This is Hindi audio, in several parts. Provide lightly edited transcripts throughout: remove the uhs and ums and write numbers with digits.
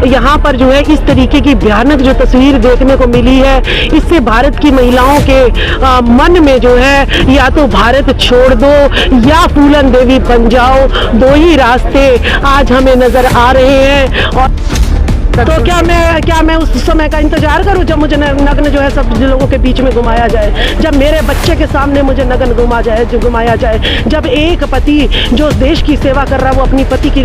यहाँ पर जो है इस तरीके की भयानक जो तस्वीर देखने को मिली है, इससे भारत की महिलाओं के मन में जो है या तो भारत छोड़ दो या फूलन देवी बन जाओ, दो ही रास्ते आज हमें नजर आ रहे हैं। और तो क्या मैं उस समय का इंतजार करूं जब मुझे नग्न जो है सब लोगों के बीच में घुमाया जाए, जब मेरे बच्चे के सामने मुझे नग्न घुमाया जाए, जब एक पति जो देश की सेवा कर रहा है वो अपनी पत्नी की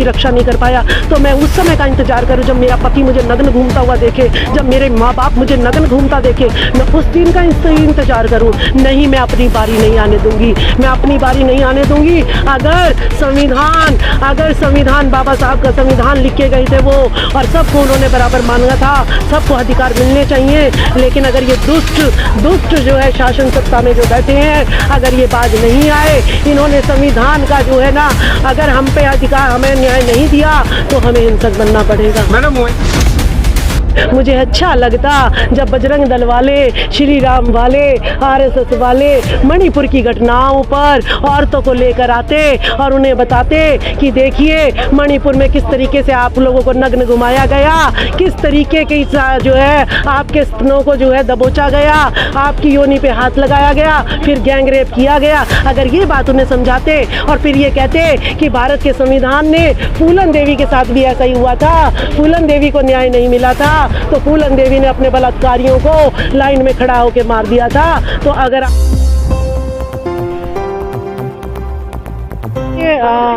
रक्षा नहीं कर पाया, तो मैं उस समय का इंतजार करूं जब मेरा पति मुझे नग्न घूमता हुआ देखे, जब मेरे माँ बाप मुझे नग्न घूमता देखे, मैं उस दिन का इंतजार करूं। नहीं, मैं अपनी बारी नहीं आने दूंगी, मैं अपनी बारी नहीं आने दूंगी। अगर संविधान बाबा साहब का संविधान लिख के गए थे वो, और सबको उन्होंने बराबर माना था, सबको अधिकार मिलने चाहिए, लेकिन अगर ये दुष्ट जो है शासन सत्ता में जो बैठे हैं, अगर ये बाज नहीं आए, इन्होंने संविधान का जो है ना, अगर हम पे अधिकार, हमें न्याय नहीं दिया तो हमें हिंसक बनना पड़ेगा। मैडम मुझे अच्छा लगता जब बजरंग दल वाले, श्री राम वाले, आरएसएस वाले मणिपुर की घटनाओं पर औरतों को लेकर आते और उन्हें बताते कि देखिए मणिपुर में किस तरीके से आप लोगों को नग्न घुमाया गया, किस तरीके की जो है आपके स्तनों को जो है दबोचा गया, आपकी योनि पे हाथ लगाया गया, फिर गैंग रेप किया गया। अगर ये बात उन्हें समझाते और फिर ये कहते कि भारत के संविधान ने फूलन देवी के साथ भी ऐसा ही हुआ था, फूलन देवी को न्याय नहीं मिला था, तो फूलन देवी ने अपने बलात्कारियों को लाइन में खड़ा होकर मार दिया था। तो अगर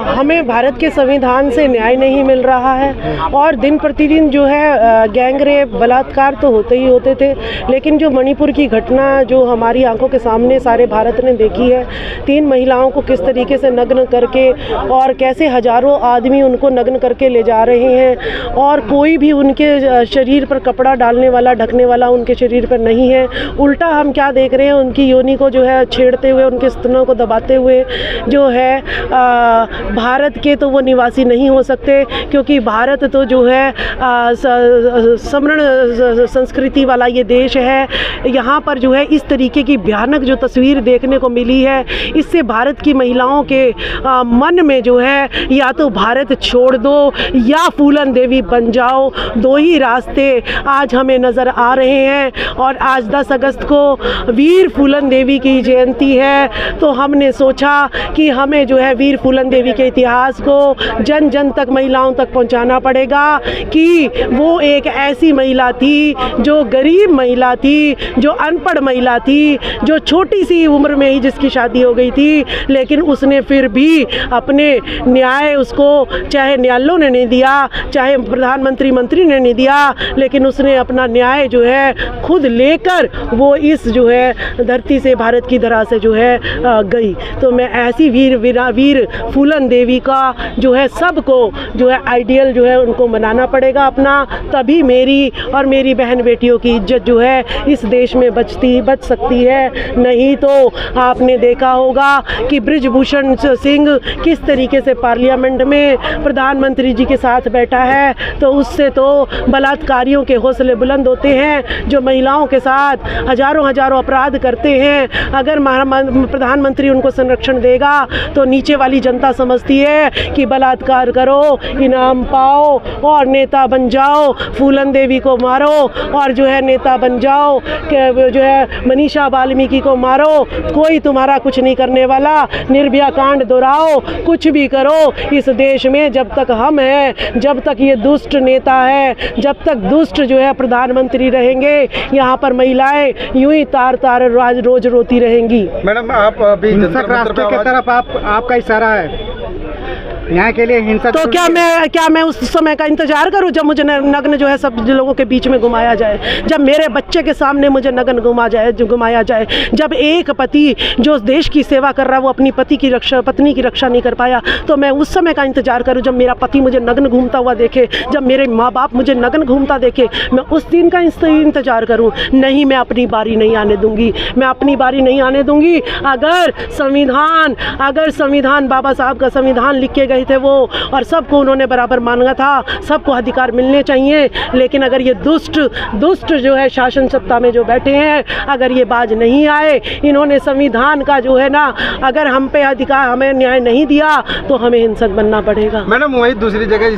हमें भारत के संविधान से न्याय नहीं मिल रहा है और दिन प्रतिदिन जो है गैंग रेप, बलात्कार तो होते ही होते थे, लेकिन जो मणिपुर की घटना जो हमारी आंखों के सामने सारे भारत ने देखी है, 3 महिलाओं को किस तरीके से नग्न करके और कैसे हजारों आदमी उनको नग्न करके ले जा रहे हैं और कोई भी उनके शरीर पर कपड़ा डालने वाला, ढकने वाला उनके शरीर पर नहीं है। उल्टा हम क्या देख रहे हैं, उनकी योनि को जो है छेड़ते हुए, उनके स्तनों को दबाते हुए जो है भारत के तो वो निवासी नहीं हो सकते, क्योंकि भारत तो जो है समृद्ध संस्कृति वाला ये देश है। यहाँ पर जो है इस तरीके की भयानक जो तस्वीर देखने को मिली है, इससे भारत की महिलाओं के मन में जो है या तो भारत छोड़ दो या फूलन देवी बन जाओ, दो ही रास्ते आज हमें नज़र आ रहे हैं। और आज 10 अगस्त को वीर फूलन देवी की जयंती है, तो हमने सोचा कि हमें जो है वीर फूलन देवी के इतिहास को जन जन तक, महिलाओं तक पहुंचाना पड़ेगा कि वो एक ऐसी महिला थी, जो गरीब महिला थी, जो अनपढ़ महिला थी, जो छोटी सी उम्र में ही जिसकी शादी हो गई थी, लेकिन उसने फिर भी अपने न्याय, उसको चाहे न्यायालयों ने नहीं दिया, चाहे प्रधानमंत्री मंत्री ने नहीं दिया, लेकिन उसने अपना न्याय जो है खुद लेकर वो इस जो है धरती से, भारत की धरा से जो है गई। तो मैं ऐसी वीर फूलन देवी का जो है सबको जो है आइडियल जो है उनको मनाना पड़ेगा अपना, तभी मेरी और मेरी बहन बेटियों की इज्जत जो है इस देश में बच सकती है। नहीं तो आपने देखा होगा कि बृजभूषण सिंह किस तरीके से पार्लियामेंट में प्रधानमंत्री जी के साथ बैठा है, तो उससे तो बलात्कारियों के हौसले बुलंद होते हैं, जो महिलाओं के साथ हजारों अपराध करते हैं। अगर प्रधानमंत्री उनको संरक्षण देगा तो नीचे वाली जनता समझती है कि बलात्कार करो, इनाम पाओ और नेता बन जाओ, फूलन देवी को मारो और जो है नेता बन जाओ, जो है मनीषा वाल्मीकि को मारो, कोई तुम्हारा कुछ नहीं करने वाला, निर्भया कांड दोहराओ, कुछ भी करो। इस देश में जब तक हम हैं, जब तक ये दुष्ट नेता है, जब तक दुष्ट जो है प्रधानमंत्री रहेंगे, यहाँ पर महिलाएं यूं ही तार रोज रोती रहेंगी। मैडम आप अभी हिंसक रास्ते की तरफ आपका इशारा है, यहाँ के लिए हिंसा, तो क्या मैं उस समय का इंतजार करूं जब मुझे नग्न जो है सब लोगों के बीच में घुमाया जाए, जब मेरे बच्चे के सामने मुझे नग्न घुमाया जाए, जब एक पति जो देश की सेवा कर रहा है वो अपनी पत्नी की रक्षा नहीं कर पाया, तो मैं उस समय का इंतजार करूं जब मेरा पति मुझे नग्न घूमता हुआ देखे, जब मेरे माँ बाप मुझे नग्न घूमता देखे, मैं उस दिन का इंतजार करूं। नहीं, मैं अपनी बारी नहीं आने दूंगी, मैं अपनी बारी नहीं आने दूंगी। अगर संविधान बाबा साहब का संविधान लिख के गए थे वो, और सबको उन्होंने बराबर माना था, सबको अधिकार मिलने चाहिए। लेकिन अगर ये दुष्ट जो है शासन सत्ता में जो बैठे हैं, अगर ये बाज नहीं आए, इन्होंने संविधान का जो है ना, अगर हम पे अधिकार, हमें न्याय नहीं दिया तो हमें हिंसक बनना पड़ेगा। मैडम वही दूसरी जगह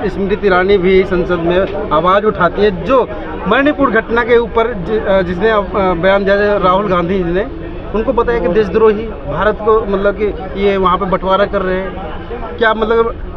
स्मृति ईरानी भी संसद में आवाज़ उठाती है, जो मणिपुर घटना के ऊपर जिसने बयान दिया राहुल गांधी जी ने, उनको पता है कि देशद्रोही भारत को, मतलब कि ये वहाँ पे बंटवारा कर रहे हैं। क्या मतलब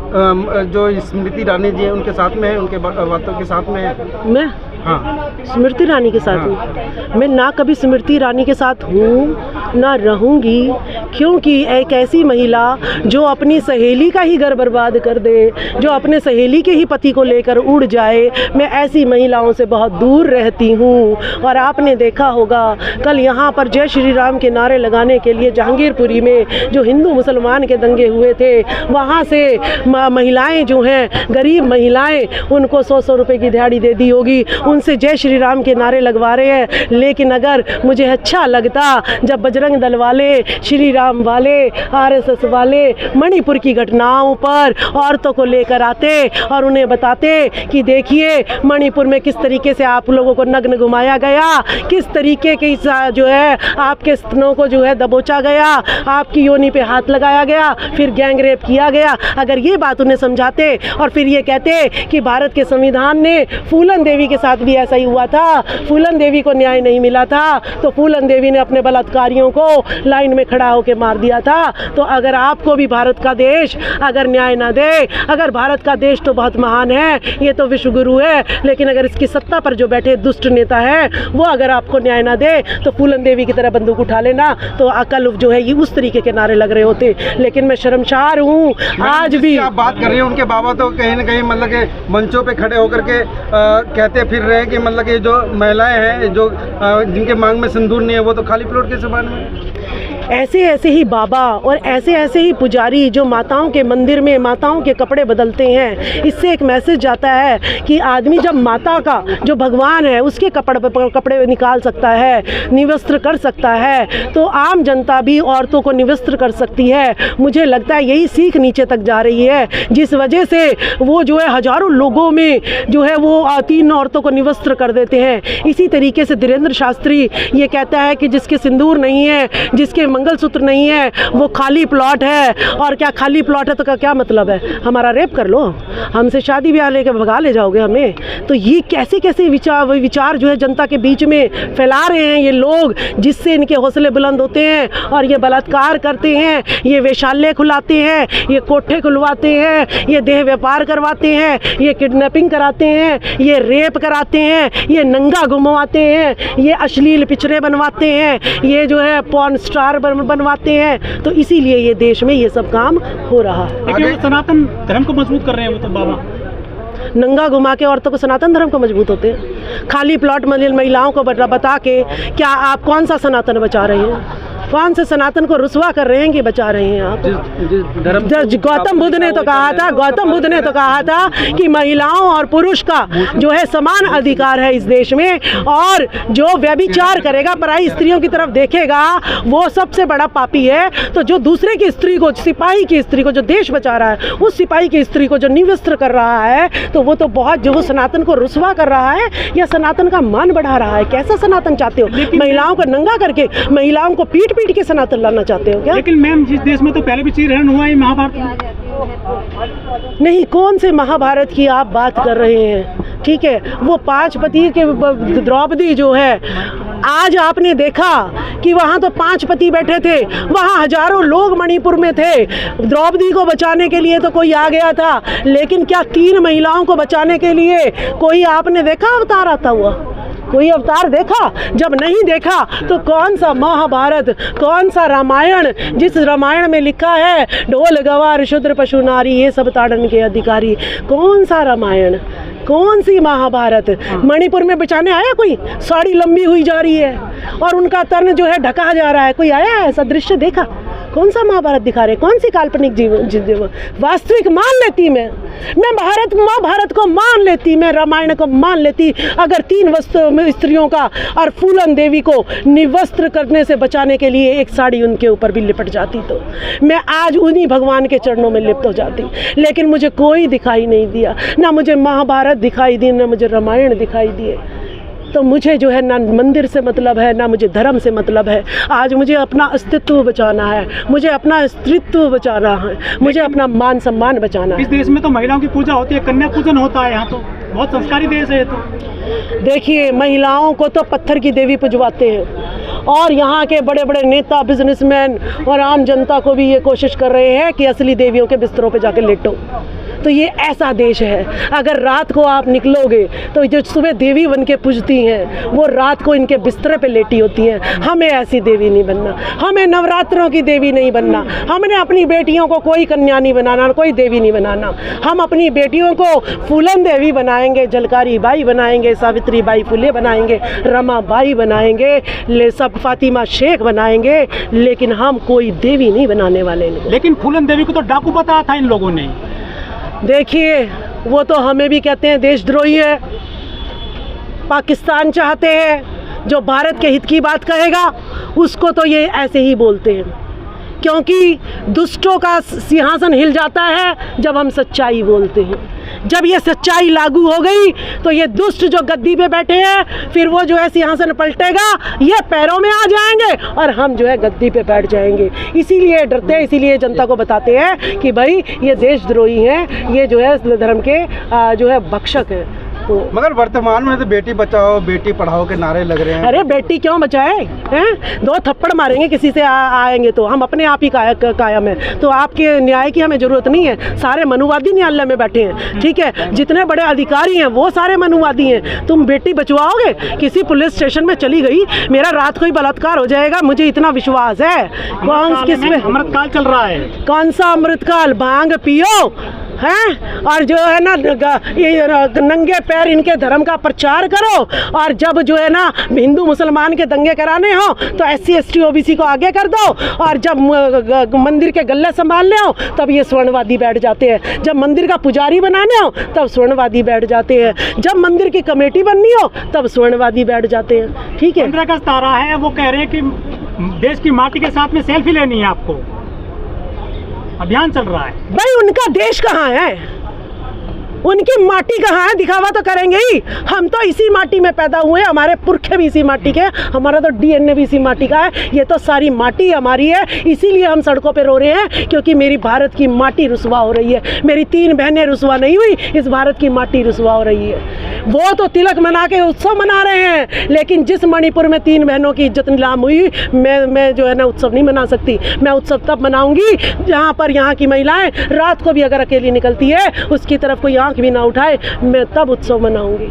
जो स्मृति ईरानी जी है उनके साथ में है, उनके बातों के साथ में है? मैं हाँ, स्मृति ईरानी के साथ हूँ। मैं ना कभी स्मृति ईरानी के साथ हूँ ना रहूँगी, क्योंकि एक ऐसी महिला जो अपनी सहेली का ही घर बर्बाद कर दे, जो अपने सहेली के ही पति को लेकर उड़ जाए, मैं ऐसी महिलाओं से बहुत दूर रहती हूँ। और आपने देखा होगा कल यहाँ पर जय श्री राम के नारे लगाने के लिए जहांगीरपुरी में जो हिंदू मुसलमान के दंगे हुए थे, वहाँ से महिलाएं जो हैं, गरीब महिलाएं, उनको 100-100 रुपए की दिहाड़ी दे दी होगी, उनसे जय श्री राम के नारे लगवा रहे हैं। लेकिन अगर मुझे अच्छा लगता जब बजरंग दल वाले, श्री राम वाले, आरएसएस वाले मणिपुर की घटनाओं पर औरतों को लेकर आते और उन्हें बताते कि देखिए मणिपुर में किस तरीके से आप लोगों को नग्न घुमाया गया, किस तरीके की जो है आपके स्तनों को जो है दबोचा गया, आपकी योनि पे हाथ लगाया गया, फिर गैंग रेप किया गया। अगर ये बात उन्हें समझाते और फिर ये कहते कि भारत के संविधान ने, फूलन देवी के साथ भी ऐसा ही हुआ था, फूलन देवी को न्याय नहीं मिला था तो फूलन देवी ने अपने बलात्कारियों को लाइन में खड़ा होकर मार दिया था। तो अगर आपको भी भारत का देश अगर न्याय ना दे, अगर भारत का देश तो बहुत महान है, ये तो विश्व गुरु है, लेकिन अगर इसकी सत्ता पर जो बैठे दुष्ट नेता है वो अगर आपको न्याय ना दे तो फूलन देवी की तरह बंदूक उठा लेना, तो अकल जो है ये उस तरीके के नारे लग रहे होते। लेकिन मैं शर्मसार हूँ आज भी। आप बात कर रही हैं, उनके बाबा तो कहीं ना कहीं मतलब कि मंचों पे खड़े होकर के कहते फिर रहे हैं कि मतलब कि जो महिलाएं हैं, जो जिनके मांग में सिंदूर नहीं है, वो तो खाली प्लॉट के समान में। ऐसे ही बाबा और ऐसे ही पुजारी जो माताओं के मंदिर में माताओं के कपड़े बदलते हैं, इससे एक मैसेज जाता है कि आदमी जब माता का जो भगवान है उसके कपड़े निकाल सकता है, निवस्त्र कर सकता है, तो आम जनता भी औरतों को निवस्त्र कर सकती है। मुझे लगता है यही सीख नीचे तक जा रही है, जिस वजह से वो जो है हजारों लोगों में जो है वो 3 औरतों को निवस्त्र कर देते हैं। इसी तरीके से धीरेन्द्र शास्त्री ये कहता है कि जिसके सिंदूर नहीं है, जिसके मंगलसूत्र नहीं है, वो खाली प्लॉट है। और क्या खाली प्लॉट है तो क्या मतलब है? हमारा रेप कर लो, हमसे शादी ब्याह लेके भगा ले जाओगे हमें। तो ये कैसे विचार जो है जनता के बीच में फैला रहे हैं ये लोग, जिससे इनके हौसले बुलंद होते हैं और ये बलात्कार करते हैं, ये वेश्यालय खुलाते हैं, ये कोठे खुलवाते हैं, ये देह व्यापार करवाते हैं, ये किडनैपिंग कराते हैं, ये रेप कराते हैं, ये नंगा घुमवाते हैं, ये अश्लील पिक्चरें बनवाते हैं, ये जो है पॉर्न स्टार बनवाते हैं। तो इसीलिए ये देश में ये सब काम हो रहा है। लेकिन वो सनातन धर्म को मजबूत कर रहे हैं वो तो बाबा। नंगा घुमा के औरतों को सनातन धर्म को मजबूत होते हैं। खाली प्लॉट महिलाओं को बता के क्या आप कौन सा सनातन बचा रहे हैं? कौन से सनातन को रुसवा कर रहे हैं कि बचा रहे हैं आप? गौतम बुद्ध ने तो कहा था कि महिलाओं और पुरुष का जो है समान अधिकार है इस देश में, और जो व्यभिचार करेगा, पराई स्त्रियों की तरफ देखेगा, वो सबसे बड़ा पापी है। तो जो दूसरे की स्त्री को, सिपाही की स्त्री को जो देश बचा रहा है, उस सिपाही की स्त्री को जो निवस्त्र कर रहा है, तो वो तो बहुत जो सनातन को रुसवा कर रहा है या सनातन का मान बढ़ा रहा है। कैसा सनातन चाहते हो? महिलाओं को नंगा करके, महिलाओं को पीट के सनातन लाना चाहते हो क्या? लेकिन मैम जिस देश में तो पहले भी चीरहरण हुआ है, महाभारत नहीं, कौन से महाभारत की आप बात कर रहे हैं? ठीक है, वो 5 पति के द्रौपदी जो है, आज आपने देखा कि वहाँ तो 5 पति बैठे थे, वहाँ हजारों लोग मणिपुर में थे। द्रौपदी को बचाने के लिए तो कोई आ गया था, लेकिन क्या 3 महिलाओं को बचाने के लिए कोई आपने देखा अवतार आता हुआ? कोई अवतार देखा? जब नहीं देखा तो कौन सा महाभारत, कौन सा रामायण, जिस रामायण में लिखा है ढोल गवार शूद्र पशु नारी ये सब ताड़न के अधिकारी, कौन सा रामायण, कौन सी महाभारत? मणिपुर में बचाने आया कोई? साड़ी लंबी हुई जा रही है और उनका तन जो है ढका जा रहा है, कोई आया है? ऐसा दृश्य देखा? कौन सा महाभारत दिखा रहे, कौन सी काल्पनिक जीवन, वास्तविक मान लेती मैं महाभारत को मान लेती, मैं रामायण को मान लेती। अगर 3 स्त्रियों का और फूलन देवी को निवस्त्र करने से बचाने के लिए एक साड़ी उनके ऊपर भी लिपट जाती तो मैं आज उन्हीं भगवान के चरणों में लिप्त हो जाती। लेकिन मुझे कोई दिखाई नहीं दिया, ना मुझे महाभारत दिखाई दी, ना मुझे रामायण दिखाई दिए। तो मुझे जो है ना मंदिर से मतलब है, ना मुझे धर्म से मतलब है। आज मुझे अपना अस्तित्व बचाना है, मुझे अपना अस्तित्व बचाना है, मुझे अपना मान सम्मान बचाना है। इस देश में तो महिलाओं की पूजा होती है, कन्या पूजन होता है, यहाँ तो बहुत संस्कारी देश है ये तो। देखिए, महिलाओं को तो पत्थर की देवी पुजवाते हैं और यहाँ के बड़े बड़े नेता, बिजनेसमैन और आम जनता को भी ये कोशिश कर रहे हैं कि असली देवियों के बिस्तरों पे जाके लेटो। तो ये ऐसा देश है, अगर रात को आप निकलोगे तो जो सुबह देवी बन के पूजती हैं वो रात को इनके बिस्तरे पे लेटी होती हैं। हमें ऐसी देवी नहीं बनना, हमें नवरात्रों की देवी नहीं बनना, हमने अपनी बेटियों को कोई कन्या नहीं बनाना, कोई देवी नहीं बनाना। हम अपनी बेटियों को फूलन देवी बनाएंगे, झलकारी बाई बनाएंगे, सावित्री बाई फुले बनाएंगे, रमा बाई बनाएंगे, सब फातिमा शेख बनाएंगे, लेकिन हम कोई देवी नहीं बनाने वाले नहीं। लेकिन फूलन देवी को तो डाकू बताया था इन लोगों ने। देखिए, वो तो हमें भी कहते हैं देशद्रोही है, पाकिस्तान चाहते हैं। जो भारत के हित की बात कहेगा उसको तो ये ऐसे ही बोलते हैं, क्योंकि दुष्टों का सिंहासन हिल जाता है जब हम सच्चाई बोलते हैं। जब ये सच्चाई लागू हो गई तो ये दुष्ट जो गद्दी पे बैठे हैं, फिर वो जो है सिंहासन पलटेगा, ये पैरों में आ जाएंगे और हम जो है गद्दी पे बैठ जाएंगे। इसीलिए डरते हैं, इसीलिए जनता को बताते हैं कि भाई ये देशद्रोही हैं, ये जो है धर्म के जो है भक्षक हैं। तो मगर वर्तमान में तो बेटी बचाओ बेटी पढ़ाओ के नारे लग रहे हैं। अरे बेटी क्यों बचाए हैं? 2 थप्पड़ मारेंगे किसी से आएंगे तो हम अपने आप ही कायम है। तो आपके न्याय की हमें ज़रूरत नहीं है, सारे मनुवादी न्यायालय में बैठे हैं, ठीक है। जितने बड़े अधिकारी हैं वो सारे मनुवादी हैं। तुम बेटी बचवाओगे? किसी पुलिस स्टेशन में चली गई, मेरा रात को ही बलात्कार हो जाएगा, मुझे इतना विश्वास है। किस पे अमृतकाल चल रहा है? कौन सा अमृतकाल? भांग पियो हैं और जो है ना नंगे पैर इनके धर्म का प्रचार करो, और जब जो है ना हिंदू मुसलमान के दंगे कराने हो तो SC ST OBC को आगे कर दो, और जब मंदिर के गल्ले संभालने हो तब ये स्वर्णवादी बैठ जाते हैं, जब मंदिर का पुजारी बनाने हो तब स्वर्णवादी बैठ जाते हैं, जब मंदिर की कमेटी बननी हो तब स्वर्णवादी बैठ जाते हैं, ठीक है। 15 अगस्त आ रहा है, वो कह रहे हैं कि देश की माटी के साथ में सेल्फी लेनी है आपको, अभियान चल रहा है। भाई उनका देश कहाँ है, उनकी माटी कहाँ है? दिखावा तो करेंगे ही। हम तो इसी माटी में पैदा हुए, हमारे पुरखे भी इसी माटी के, हमारा तो DNA भी इसी माटी का है। ये तो सारी माटी हमारी है, इसीलिए हम सड़कों पे रो रहे हैं, क्योंकि मेरी भारत की माटी रुसवा हो रही है। मेरी 3 बहनें रुसवा नहीं हुई, इस भारत की माटी रुसवा हो रही है। वो तो तिलक मना के उत्सव मना रहे हैं, लेकिन जिस मणिपुर में 3 बहनों की इज्जत नीलाम हुई, मैं जो है ना उत्सव नहीं मना सकती। मैं उत्सव तब मनाऊंगी जहाँ पर यहाँ की महिलाएं रात को भी अगर अकेली निकलती है, उसकी तरफ कोई आंख भी ना उठाए, मैं तब उत्सव मनाऊंगी।